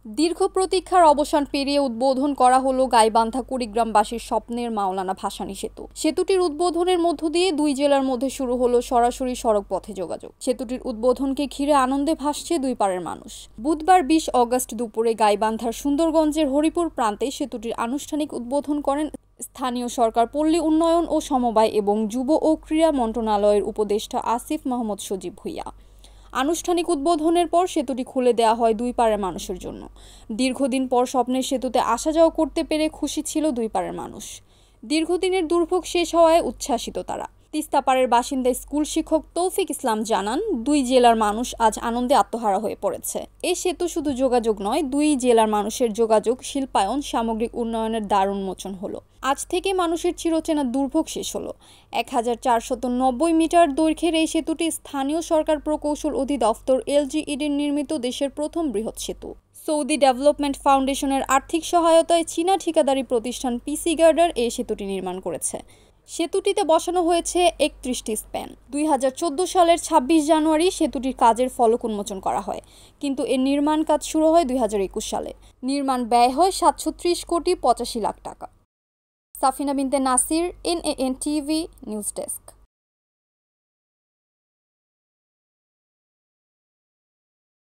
দীর্ঘ প্রতীক্ষার অবসান পেরিয়ে উদ্বোধন করা হলো গাইবান্ধা কুড়িগ্রামবাসীর স্বপ্নের মাওলানা ভাসানী সেতু। সেতুটির উদ্বোধনের মধ্য দিয়ে দুই জেলার মধ্যে শুরু হলো সরাসরি সড়ক পথে যোগাযোগ। সেতুটির উদ্বোধনকে ঘিরে আনন্দে ভাসছে দুই পাড়ের মানুষ। বুধবার ২০ অগস্ট দুপুরে গাইবান্ধার সুন্দরগঞ্জের হরিপুর প্রান্তে সেতুটির আনুষ্ঠানিক উদ্বোধন করেন স্থানীয় সরকার, পল্লী উন্নয়ন ও সমবায় এবং যুব ও ক্রীড়া মন্ত্রণালয়ের উপদেষ্টা আসিফ মাহমুদ সজীব ভূঁইয়া। আনুষ্ঠানিক উদ্বোধনের পর সেতুটি খুলে দেওয়া হয় দুই পাড়ের মানুষের জন্য। দীর্ঘদিন পর স্বপ্নের সেতুতে আসা যাওয়া করতে পেরে খুশি ছিল দুই পাড়ের মানুষ। দীর্ঘদিনের দুর্ভোগ শেষ হওয়ায় উচ্ছ্বাসিত তারা। তিস্তাপাড়ের বাসিন্দা স্কুল শিক্ষক তৌফিক ইসলাম জানান, দুই জেলার মানুষ আজ আনন্দে আত্মহারা হয়ে পড়েছে। এই সেতু শুধু যোগাযোগ নয়, দুই জেলার মানুষের যোগাযোগ, শিল্পায়ন, সামগ্রিক উন্নয়নের দ্বার উন্মোচন হলো। আজ থেকে মানুষের চিরচেনা দুর্ভোগ শেষ হলো। ১,৪৯০ মিটার দৈর্ঘ্যের এই সেতুটি স্থানীয় সরকার প্রকৌশল অধিদপ্তর LGED-র নির্মিত দেশের প্রথম বৃহৎ সেতু। সৌদি ডেভেলপমেন্ট ফাউন্ডেশনের আর্থিক সহায়তায় চীনা ঠিকাদারি প্রতিষ্ঠান PC গার্ডার এই সেতুটি নির্মাণ করেছে। সেতুটিতে বসানো হয়েছে ৩১টি স্প্যান। ২০১৪ সালের ২৬ জানুয়ারি সেতুটির কাজের ফলক উন্মোচন করা হয়, কিন্তু এর নির্মাণ কাজ শুরু হয় ২০২১ সালে। নির্মাণ ব্যয় হয় ৭৩০,৮৫,০০,০০০ টাকা। সাফিনা বিনতে Nasir, NAN TV news desk.